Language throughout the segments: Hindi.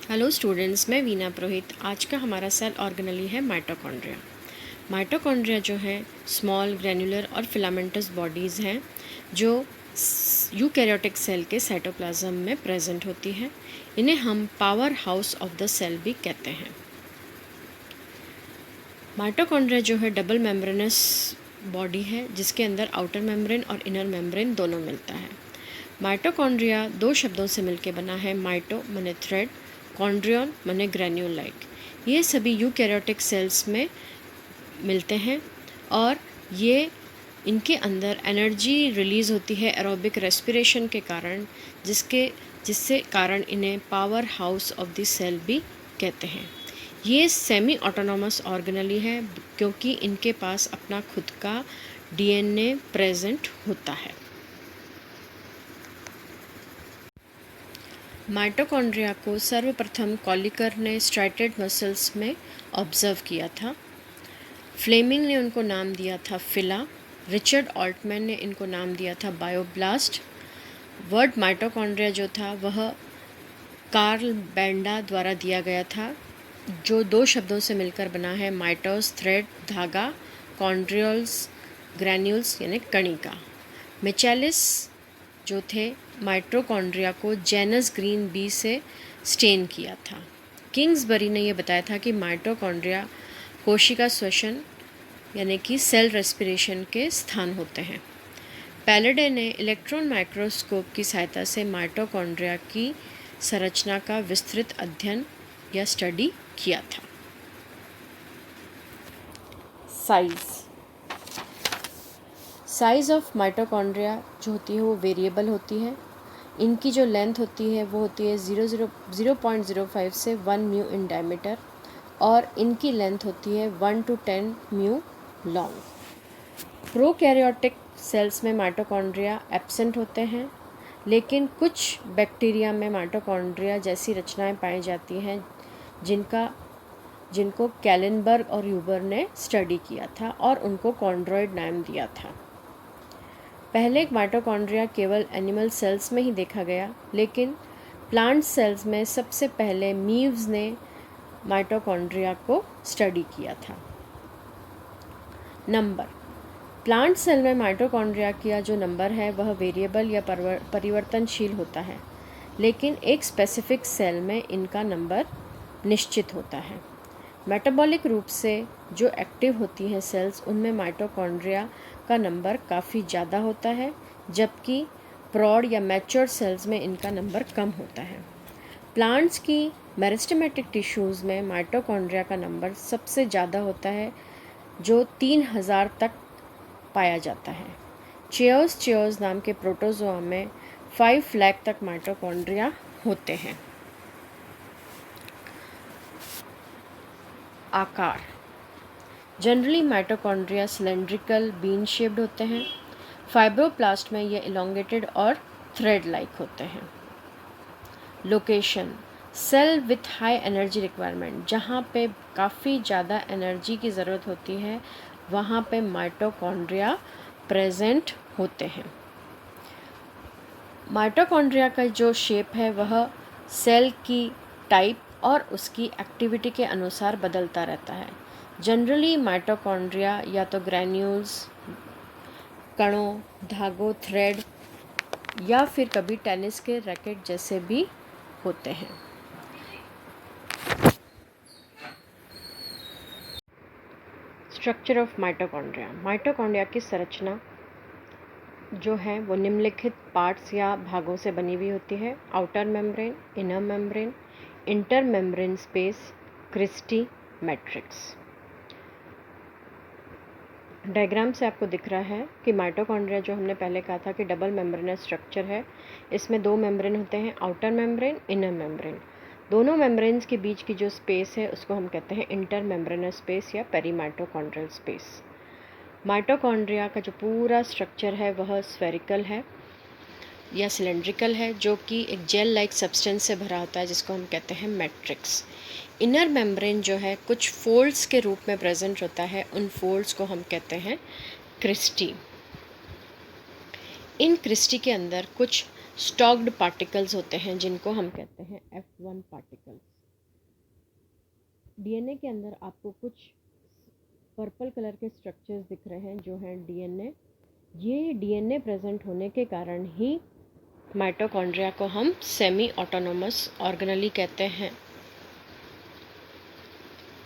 हेलो स्टूडेंट्स, मैं वीना पुरोहित। आज का हमारा सेल ऑर्गेनेली है माइटोकॉन्ड्रिया। माइटोकॉन्ड्रिया जो है स्मॉल ग्रैन्युलर और फिलामेंटस बॉडीज़ हैं जो यूकैरियोटिक सेल के साइटोप्लाज्म में प्रेजेंट होती है। इन्हें हम power house of the cell भी कहते हैं। माइटोकॉन्ड्रिया जो है डबल मेम्ब्रेनस बॉडी है जिसके अंदर आउटर मेम्ब्रेन और इनर मेम्ब्रेन दोनों मिलता है। माइटोकॉन्ड्रिया दो शब्दों से मिलकर बना है। माइटो माने थ्रेड, कॉन्ड्रियन माने ग्रैन्यूल लाइक। ये सभी यूकैरियोटिक सेल्स में मिलते हैं और ये इनके अंदर एनर्जी रिलीज़ होती है एरोबिक रेस्पिरेशन के कारण, जिससे कारण इन्हें power house of the cell भी कहते हैं। ये सेमी ऑटोनॉमस ऑर्गेनेली है क्योंकि इनके पास अपना खुद का डीएनए प्रेजेंट होता है। माइटोकॉन्ड्रिया को सर्वप्रथम कॉलिकर ने स्ट्राइटेड मसल्स में ऑब्जर्व किया था। फ्लेमिंग ने उनको नाम दिया था फिला। रिचर्ड ऑल्टमैन ने इनको नाम दिया था बायोब्लास्ट। वर्ड माइटोकॉन्ड्रिया जो था वह कार्ल बेंडा द्वारा दिया गया था, जो दो शब्दों से मिलकर बना है। माइटोस थ्रेड धागा, कॉन्ड्रियोल्स ग्रैन्यूल्स यानी कणिका। मिचेलिस जो थे माइटोकॉन्ड्रिया को जेनस ग्रीन बी से स्टेन किया था। किंग्सबरी ने यह बताया था कि माइटोकॉन्ड्रिया कोशिका श्वसन यानी कि सेल रेस्पिरेशन के स्थान होते हैं। पैलेडे ने इलेक्ट्रॉन माइक्रोस्कोप की सहायता से माइटोकॉन्ड्रिया की संरचना का विस्तृत अध्ययन या स्टडी किया था। साइज़ ऑफ माइटोकॉन्ड्रिया जो होती है वो वेरिएबल होती है। इनकी जो लेंथ होती है वो होती है 0.05 से 1 म्यू इन डायमीटर और इनकी लेंथ होती है 1 to 10 mu long. Prokaryotic cells में माइटोकॉन्ड्रिया एब्सेंट होते हैं, लेकिन कुछ बैक्टीरिया में माइटोकॉन्ड्रिया जैसी रचनाएं पाई जाती हैं जिनको कैलेनबर्ग और यूबर ने स्टडी किया था और उनको कॉन्ड्रॉइड नाम दिया था। पहले माइटोकॉन्ड्रिया केवल एनिमल सेल्स में ही देखा गया, लेकिन प्लांट सेल्स में सबसे पहले मीव्स ने माइटोकॉन्ड्रिया को स्टडी किया था। नंबर, प्लांट सेल में माइटोकॉन्ड्रिया का जो नंबर है वह वेरिएबल या परिवर्तनशील होता है, लेकिन एक स्पेसिफिक सेल में इनका नंबर निश्चित होता है। मेटाबॉलिक रूप से जो एक्टिव होती हैं सेल्स, उनमें माइटोकॉन्ड्रिया का नंबर काफ़ी ज़्यादा होता है, जबकि प्रौढ़ या मैच्योर सेल्स में इनका नंबर कम होता है। प्लांट्स की मेरिस्टेमेटिक टिश्यूज़ में माइटोकॉन्ड्रिया का नंबर सबसे ज़्यादा होता है, जो 3000 तक पाया जाता है। चेयर्स नाम के प्रोटोजोआ में 5 लाख तक माइटोकॉन्ड्रिया होते हैं। आकार, generally mitochondria cylindrical bean shaped होते हैं। फाइब्रोप्लास्ट में ये इलोंगेटेड और थ्रेड लाइक होते हैं। Location, cell with high energy requirement, जहाँ पे काफ़ी ज़्यादा एनर्जी की ज़रूरत होती है वहाँ पे माइटोकॉन्ड्रिया प्रेजेंट होते हैं। माइटोकॉन्ड्रिया का जो शेप है वह सेल की टाइप और उसकी एक्टिविटी के अनुसार बदलता रहता है। जनरली माइटोकॉन्ड्रिया या तो ग्रैन्यूल्स, कणों, धागों, थ्रेड या फिर कभी टेनिस के रैकेट जैसे भी होते हैं। स्ट्रक्चर ऑफ माइटोकॉन्ड्रिया, माइटोकॉन्ड्रिया की संरचना जो है वो निम्नलिखित पार्ट्स या भागों से बनी हुई होती है। Outer membrane, inner membrane, inter membrane space, cristae, matrix. Diagram से आपको दिख रहा है कि माइटोकॉन्ड्रिया जो हमने पहले कहा था कि डबल मेम्ब्रेनस स्ट्रक्चर है, इसमें दो मेम्ब्रेन होते हैं, आउटर मेम्ब्रेन, इनर मेम्ब्रेन। दोनों मेम्ब्रेन्स के बीच की जो स्पेस है उसको हम कहते हैं इंटर मेम्ब्रेनस स्पेस या पेरीमाइटोकॉन्ड्रियल स्पेस। माइटोकॉन्ड्रिया का जो पूरा स्ट्रक्चर है वह स्फेरिकल है या सिलेंड्रिकल है, जो कि एक जेल लाइक सब्सटेंस से भरा होता है जिसको हम कहते हैं मैट्रिक्स। इनर मेम्ब्रेन जो है कुछ फोल्ड्स के रूप में प्रेजेंट होता है, उन फोल्ड्स को हम कहते हैं क्रिस्टी। इन क्रिस्टी के अंदर कुछ स्टॉक्ड पार्टिकल्स होते हैं जिनको हम कहते हैं F1 पार्टिकल्स। डीएनए के अंदर आपको कुछ पर्पल कलर के स्ट्रक्चर्स दिख रहे हैं जो हैं डीएनए। ये डीएनए प्रेजेंट होने के कारण ही माइटोकॉन्ड्रिया को हम सेमी ऑटोनोमस ऑर्गेनेली कहते हैं।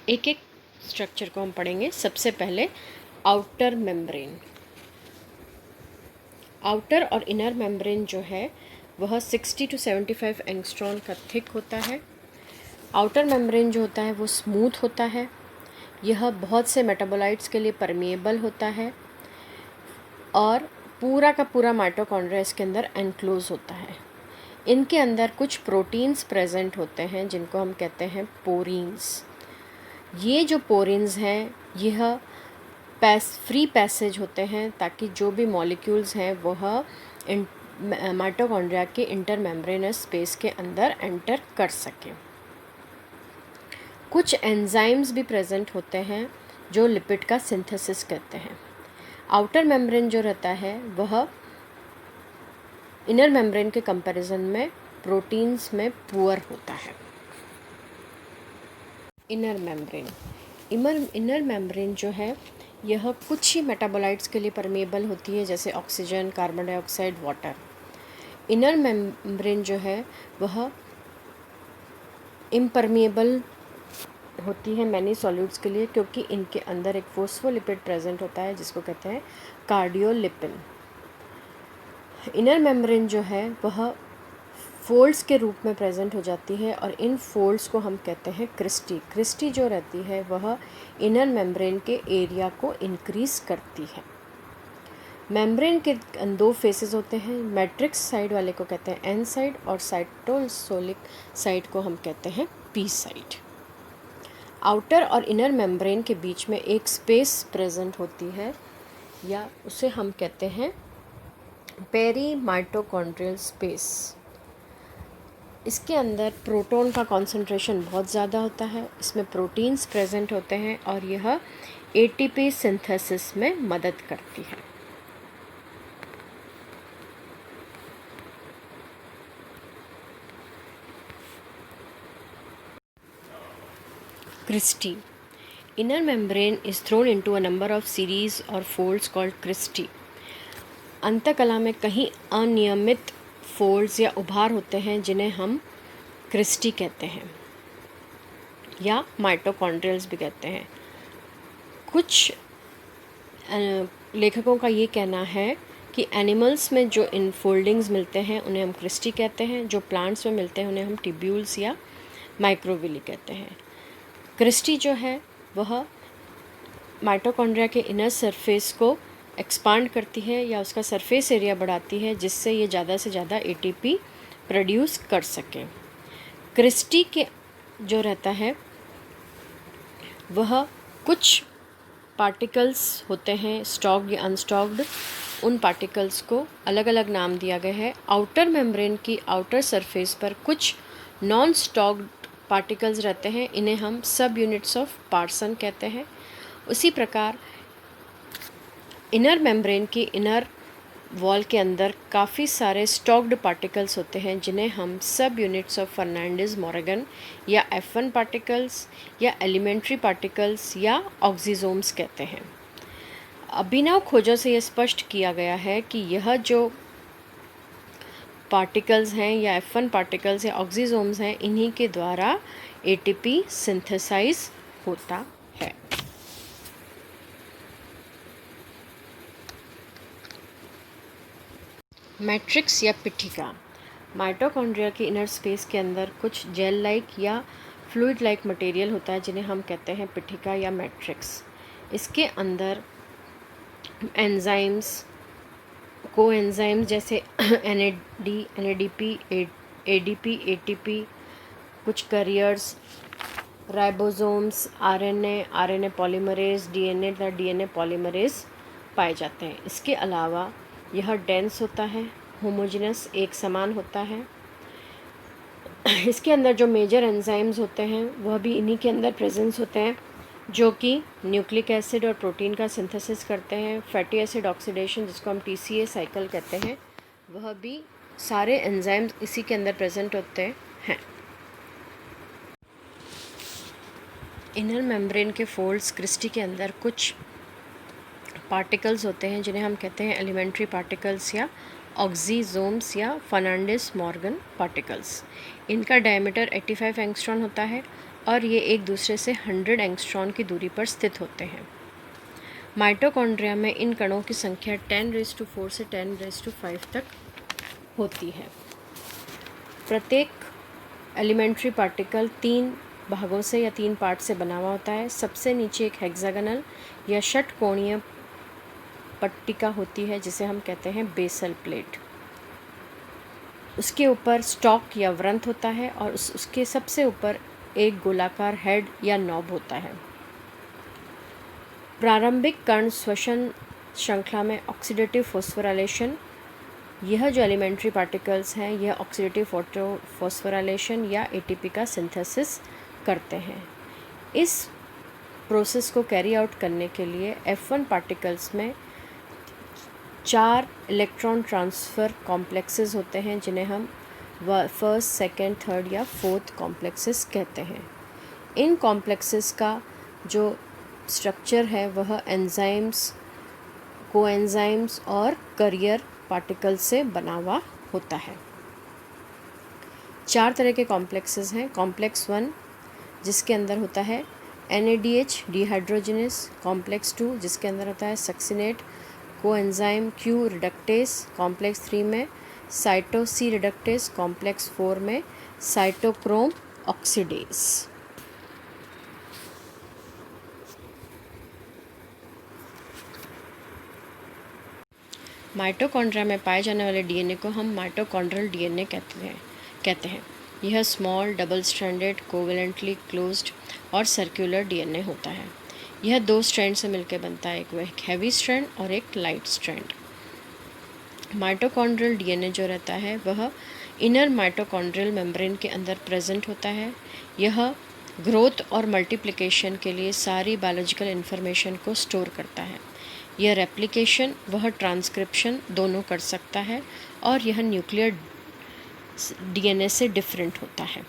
एक एक स्ट्रक्चर को हम पढ़ेंगे। सबसे पहले आउटर मेम्ब्रेन। आउटर और इनर मेम्ब्रेन जो है वह 60 to 75 एंगस्ट्रॉन का थिक होता है। आउटर मेम्ब्रेन जो होता है वो स्मूथ होता है। यह बहुत से मेटाबोलाइट्स के लिए परमिएबल होता है और पूरा का पूरा माइटोकॉन्ड्रिया इसके अंदर एनक्लोज होता है। इनके अंदर कुछ प्रोटीन्स प्रेजेंट होते हैं जिनको हम कहते हैं पोरीन्स। ये जो पोरीन्स हैं यह फ्री पैसेज होते हैं ताकि जो भी मॉलिक्यूल्स हैं वह माइटोकॉन्ड्रिया के इंटरमेम्ब्रेनस स्पेस के अंदर एंटर कर सकें। कुछ एंजाइम्स भी प्रेजेंट होते हैं जो लिपिड का सिंथेसिस करते हैं। आउटर मेम्ब्रेन जो रहता है वह इनर मेम्ब्रेन के कंपैरिजन में प्रोटीन्स में पुअर होता है। इनर मेम्ब्रेन इनर मेम्ब्रेन जो है यह कुछ ही मेटाबोलाइट्स के लिए परमेबल होती है, जैसे oxygen, carbon dioxide, water. Inner membrane जो है वह इम्परमिएबल होती है मैनी सॉल्यूड्स के लिए, क्योंकि इनके अंदर एक फोस्फोलिपिड प्रेजेंट होता है जिसको कहते हैं कार्डियोलिपिन। इनर मेम्ब्रेन जो है वह फोल्ड्स के रूप में प्रेजेंट हो जाती है और इन फोल्ड्स को हम कहते हैं क्रिस्टी। क्रिस्टी जो रहती है वह इनर मेम्ब्रेन के एरिया को इंक्रीज करती है। मेम्ब्रेन के दो फेसेस होते हैं। मैट्रिक्स साइड वाले को कहते हैं एन साइड और साइटोसोलिक साइड को हम कहते हैं पी साइड। आउटर और इनर मेम्ब्रेन के बीच में एक स्पेस प्रेजेंट होती है या उसे हम कहते हैं पेरी माइटोकॉन्ड्रियल स्पेस। इसके अंदर प्रोटॉन का कॉन्सेंट्रेशन बहुत ज़्यादा होता है, इसमें प्रोटीन्स प्रेजेंट होते हैं और यह एटीपी सिंथेसिस में मदद करती है। Cristae inner membrane is thrown into a number of series और फोल्ड्स कॉल्ड क्रिस्टी। अंतकला में कहीं अनियमित फोल्ड्स या उभार होते हैं जिन्हें हम क्रिस्टी कहते हैं या माइटोकॉन्ड्रियल्स भी कहते हैं। कुछ लेखकों का ये कहना है कि एनिमल्स में जो इनफोल्डिंग्स मिलते हैं उन्हें हम क्रिस्टी कहते हैं, जो प्लांट्स में मिलते हैं उन्हें हम ट्यूब्यूल्स या माइक्रोविली कहते हैं। क्रिस्टी जो है वह माइटोकॉन्ड्रिया के इनर सरफेस को एक्सपांड करती है या उसका सरफेस एरिया बढ़ाती है, जिससे ये ज़्यादा से ज़्यादा एटीपी प्रोड्यूस कर सके। क्रिस्टी के जो रहता है वह कुछ पार्टिकल्स होते हैं स्टॉक्ड या अनस्टॉक्ड, उन पार्टिकल्स को अलग अलग नाम दिया गया है। आउटर मेम्ब्रेन की आउटर सरफेस पर कुछ नॉन स्टॉक्ड पार्टिकल्स रहते हैं, इन्हें हम सब यूनिट्स ऑफ पार्सन कहते हैं। उसी प्रकार इनर मेम्ब्रेन की इनर वॉल के अंदर काफ़ी सारे स्टॉक्ड पार्टिकल्स होते हैं जिन्हें हम सब यूनिट्स ऑफ फर्नांडिस मॉर्गन या F1 पार्टिकल्स या एलिमेंट्री पार्टिकल्स या ऑक्सीजोम्स कहते हैं। अभिनव खोजों से यह स्पष्ट किया गया है कि यह जो पार्टिकल्स हैं या F1 पार्टिकल्स या ऑक्सीजोम्स हैं, इन्हीं के द्वारा ATP सिंथेसाइज होता है। मैट्रिक्स या पिठिका। माइटोकॉन्ड्रिया के इनर स्पेस के अंदर कुछ जेल लाइक या फ्लूइड लाइक मटेरियल होता है जिन्हें हम कहते हैं पिठिका या मैट्रिक्स। इसके अंदर एंजाइम्स, कोएंजाइम्स जैसे NAD, NADP, ADP, ATP, कुछ careers, ribosomes, RNA polymerase, DNA तथा DNA पॉलीमरेज पाए जाते हैं। इसके अलावा यह डेंस होता है, होमोजेनस एक समान होता है। इसके अंदर जो मेजर एंजाइम्स होते हैं वह भी इन्हीं के अंदर प्रेजेंस होते हैं, जो कि न्यूक्लिक एसिड और प्रोटीन का सिंथेसिस करते हैं। फैटी एसिड ऑक्सीडेशन जिसको हम TCA साइकिल कहते हैं, वह भी सारे एंजाइम्स इसी के अंदर प्रेजेंट होते हैं। इनर मेम्ब्रेन के फोल्ड्स क्रिस्टी के अंदर कुछ पार्टिकल्स होते हैं जिन्हें हम कहते हैं एलिमेंट्री पार्टिकल्स या ऑक्सीजोम्स या फर्नांडिस मॉर्गन पार्टिकल्स। इनका डायमीटर 85 एंगस्ट्रॉन होता है और ये एक दूसरे से 100 एंगस्ट्रॉन की दूरी पर स्थित होते हैं। माइटोकॉन्ड्रिया में इन कणों की संख्या 10⁴ से 10⁵ तक होती है। प्रत्येक एलिमेंट्री पार्टिकल 3 भागों से या 3 पार्ट से बना हुआ होता है। सबसे नीचे एक हेक्सागोनल या षटकोणीय पट्टिका होती है जिसे हम कहते हैं बेसल प्लेट। उसके ऊपर स्टॉक या व्रंत होता है और उसके सबसे ऊपर एक गोलाकार हेड या नॉब होता है। प्रारंभिक कण श्वसन श्रृंखला में ऑक्सीडेटिव फॉस्फोराइलेशन, यह जो एलिमेंट्री पार्टिकल्स हैं यह ऑक्सीडेटिव फॉस्फोराइलेशन या एटीपी का सिंथेसिस करते हैं। इस प्रोसेस को कैरी आउट करने के लिए F1 पार्टिकल्स में 4 इलेक्ट्रॉन ट्रांसफ़र कॉम्प्लेक्सेस होते हैं जिन्हें हम फर्स्ट, सेकेंड, थर्ड या फोर्थ कॉम्प्लेक्सेस कहते हैं। इन कॉम्प्लेक्सेस का जो स्ट्रक्चर है वह एंजाइम्स, कोएंजाइम्स और कैरियर पार्टिकल से बना हुआ होता है। 4 तरह के कॉम्प्लेक्सेस हैं। कॉम्प्लेक्स 1 जिसके अंदर होता है NADH डिहाइड्रोजिनेस, कॉम्प्लेक्स 2 जिसके अंदर होता है succinate coenzyme Q reductase, complex 3 में साइटो C रिडक्टेस, कॉम्प्लेक्स 4 में साइटोक्रोम ऑक्सीडेस। माइटोकॉन्ड्रिया में पाए जाने वाले डीएनए को हम माइटोकॉन्ड्रियल डीएनए कहते हैं। यह small double stranded covalently closed और सर्कुलर डीएनए होता है। यह 2 स्ट्रैंड से मिलकर बनता है, एक हैवी स्ट्रैंड और एक लाइट स्ट्रैंड। माइटोकॉन्ड्रियल डीएनए जो रहता है वह इनर माइटोकॉन्ड्रियल मेम्ब्रेन के अंदर प्रेजेंट होता है। यह ग्रोथ और मल्टीप्लिकेशन के लिए सारी बायोलॉजिकल इन्फॉर्मेशन को स्टोर करता है। यह रेप्लिकेशन वह ट्रांसक्रिप्शन दोनों कर सकता है और यह न्यूक्लियर डीएनए से डिफरेंट होता है।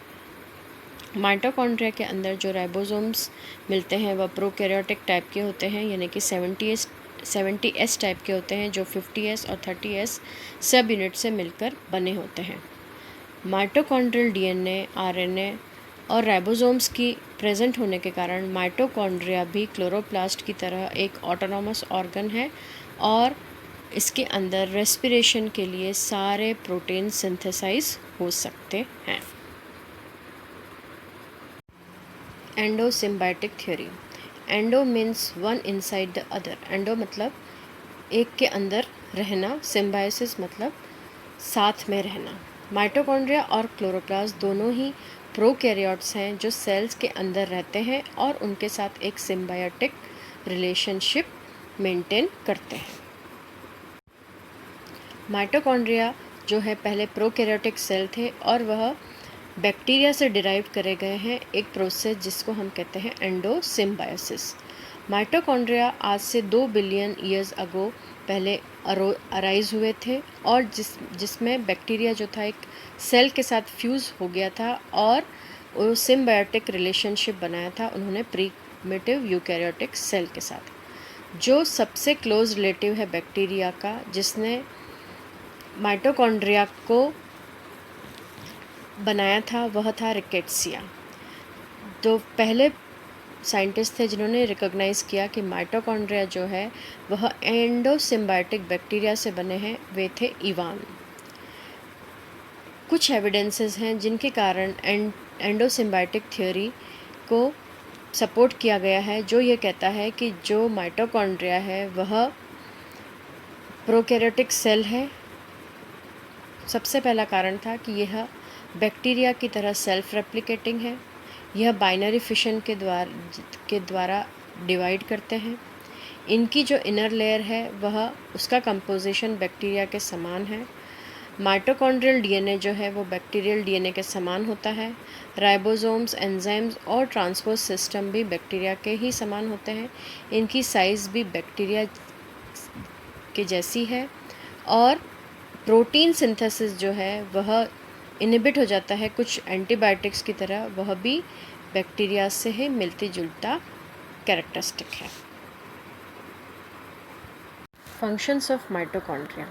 माइटोकॉन्ड्रिया के अंदर जो राइबोसोम्स मिलते हैं वह प्रोकैरियोटिक टाइप के होते हैं, यानी कि 70S टाइप के होते हैं जो 50S और 30S सब यूनिट से मिलकर बने होते हैं। माइटोकॉन्ड्रियल डीएनए, आरएनए और राइबोसोम्स की प्रेजेंट होने के कारण माइटोकॉन्ड्रिया भी क्लोरोप्लास्ट की तरह एक ऑटोनॉमस ऑर्गन है और इसके अंदर रेस्पिरेशन के लिए सारे प्रोटीन सिंथेसाइज हो सकते हैं। Endosymbiotic theory. Endo means one inside the other. Endo मतलब एक के अंदर रहना, सिम्बायोसिस मतलब साथ में रहना। माइटोकॉन्ड्रिया और क्लोरोप्लास्ट दोनों ही प्रोकैरियोट्स हैं जो सेल्स के अंदर रहते हैं और उनके साथ एक सिम्बायोटिक रिलेशनशिप मेंटेन करते हैं। माइटोकॉन्ड्रिया जो है पहले प्रोकैरियोटिक सेल थे और वह बैक्टीरिया से डिराइव करे गए हैं एक प्रोसेस जिसको हम कहते हैं एंडोसिम्बायोसिस। माइटोकॉन्ड्रिया आज से 2 बिलियन ईयर्स अगो पहले अराइज हुए थे और जिसमें बैक्टीरिया जो था एक सेल के साथ फ्यूज़ हो गया था और वो सिम्बायोटिक रिलेशनशिप बनाया था उन्होंने प्रीमिटिव यूकैरियोटिक सेल के साथ। जो सबसे क्लोज रिलेटिव है बैक्टीरिया का जिसने माइटोकॉन्ड्रिया को बनाया था वह था रिकेट्सिया। तो पहले साइंटिस्ट थे जिन्होंने रिकॉग्नाइज़ किया कि माइटोकॉन्ड्रिया जो है वह एंडोसिम्बायोटिक बैक्टीरिया से बने हैं, वे थे इवान। कुछ एविडेंसेस हैं जिनके कारण एंडोसिम्बायोटिक थ्योरी को सपोर्ट किया गया है, जो ये कहता है कि जो माइटोकॉन्ड्रिया है वह प्रोकैरियोटिक सेल है। सबसे पहला कारण था कि यह बैक्टीरिया की तरह सेल्फ रेप्लिकेटिंग है। यह बाइनरी फिशन के द्वारा डिवाइड करते हैं। इनकी जो इनर लेयर है वह उसका कंपोजिशन बैक्टीरिया के समान है। माइटोकॉन्ड्रियल डीएनए जो है वो बैक्टीरियल डीएनए के समान होता है। राइबोसोम्स, एंजाइम्स और ट्रांसपोर्ट सिस्टम भी बैक्टीरिया के ही समान होते हैं। इनकी साइज़ भी बैक्टीरिया के जैसी है और प्रोटीन सिंथेसिस जो है वह इनहिबिट हो जाता है कुछ एंटीबायोटिक्स की तरह, वह भी बैक्टीरिया से ही मिलती जुलता कैरेक्टरिस्टिक है। Functions of mitochondria.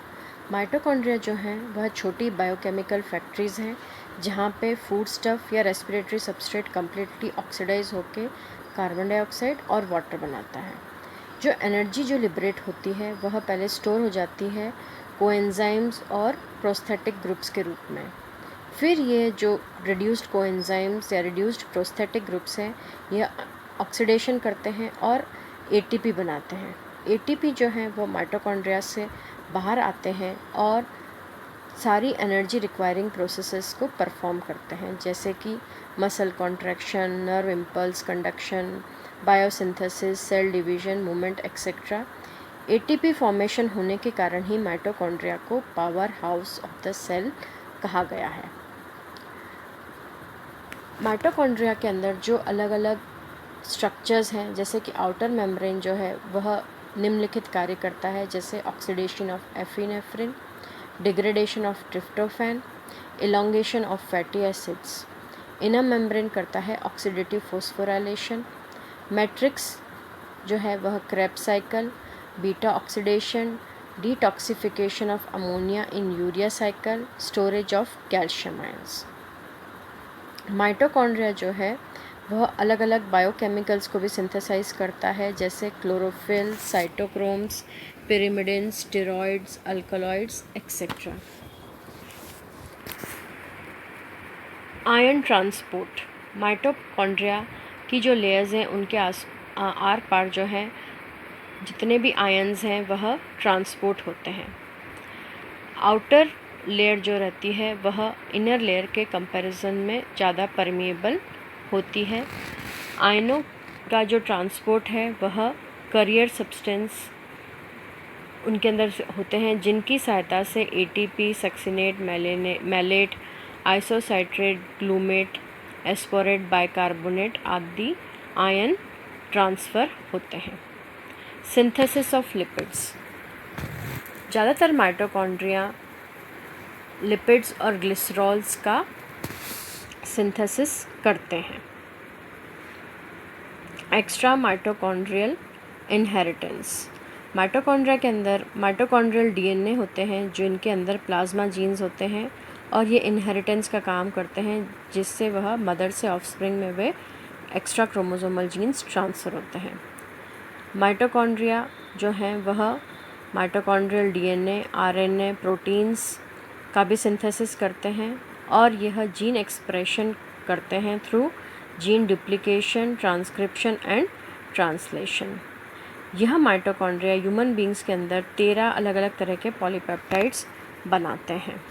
माइटोकॉन्ड्रिया जो हैं वह छोटी बायोकेमिकल फैक्ट्रीज़ हैं जहाँ पे फूड स्टफ या रेस्पिरेटरी सबस्ट्रेट कम्प्लीटली ऑक्सीडाइज होकर कार्बन डाइऑक्साइड और वाटर बनाता है। जो एनर्जी जो लिबरेट होती है वह पहले स्टोर हो जाती है कोएंजाइम्स और प्रोस्थेटिक ग्रुप्स के रूप में। फिर ये जो रिड्यूस्ड कोएंजाइम्स या रिड्यूस्ड प्रोस्थेटिक ग्रुप्स हैं यह ऑक्सीडेशन करते हैं और एटीपी बनाते हैं। एटीपी जो है वो माइटोकॉन्ड्रिया से बाहर आते हैं और सारी एनर्जी रिक्वायरिंग प्रोसेसेस को परफॉर्म करते हैं, जैसे कि muscle contraction, nerve impulse conduction, biosynthesis, cell division, movement etcetera. ATP formation होने के कारण ही माइटोकॉन्ड्रिया को power house of the cell कहा गया है। माइटोकॉन्ड्रिया के अंदर जो अलग अलग स्ट्रक्चर्स हैं, जैसे कि आउटर मेम्ब्रेन जो है वह निम्नलिखित कार्य करता है, जैसे oxidation of epinephrine, degradation of tryptophan, elongation of fatty acids. Inner membrane करता है ऑक्सीडेटिव फोस्फोराइलेशन। मैट्रिक्स जो है वह Krebs cycle, beta oxidation, detoxification of ammonia in urea cycle, storage of calcium ions. Mitochondria जो है वह अलग अलग बायोकेमिकल्स को भी सिंथेसाइज करता है, जैसे chlorophyll, cytochromes, pyrimidines, steroids, alkaloids etcetera. Ion transport. Mitochondria की जो लेयर्स हैं उनके आर पार जो है जितने भी आयन्स हैं वह ट्रांसपोर्ट होते हैं। आउटर लेयर जो रहती है वह इनर लेयर के कंपैरिजन में ज़्यादा परमिएबल होती है। आयनों का जो ट्रांसपोर्ट है वह कैरियर सब्सटेंस उनके अंदर होते हैं, जिनकी सहायता से एटीपी, सक्सिनेट, मैलेट, आइसोसाइट्रेट, ग्लूमेट, एस्पोरेट, बाइकार्बोनेट आदि आयन ट्रांसफ़र होते हैं। Synthesis of lipids. ज़्यादातर माइटोकॉन्ड्रिया लिपिड्स और ग्लिसरॉल्स का सिंथेसिस करते हैं। Extra mitochondrial inheritance. माइटोकॉन्ड्रिया के अंदर माइटोकॉन्ड्रियल डीएनए होते हैं जो इनके अंदर प्लाज्मा जीन्स होते हैं और ये इनहेरिटेंस का काम करते हैं, जिससे वह मदर से ऑफस्प्रिंग में वे एक्स्ट्रा क्रोमोसोमल जीन्स ट्रांसफ़र होते हैं। माइटोकॉन्ड्रिया जो हैं वह माइटोकॉन्ड्रियल डीएनए, आरएनए, प्रोटीन्स का भी सिंथेसिस करते हैं और यह जीन एक्सप्रेशन करते हैं through gene duplication, transcription and translation. यह माइटोकॉन्ड्रिया ह्यूमन बींग्स के अंदर 13 अलग अलग तरह के पॉलीपेप्टाइड्स बनाते हैं।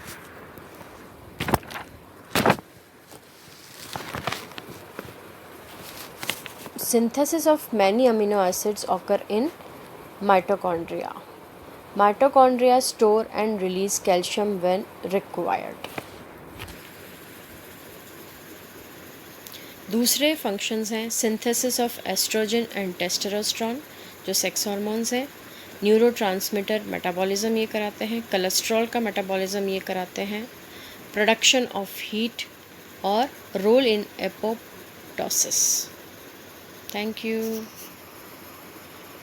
Synthesis of many amino acids occur in mitochondria. Mitochondria store and release calcium when required. दूसरे फंक्शंस हैं synthesis of oestrogen and testosterone जो सेक्स हार्मोन्स हैं, न्यूरोट्रांसमीटर मेटाबॉलिज्म ये कराते हैं, कोलेस्ट्रॉल का मेटाबॉलिज्म ये कराते हैं, प्रोडक्शन ऑफ हीट और role in apoptosis. Thank you.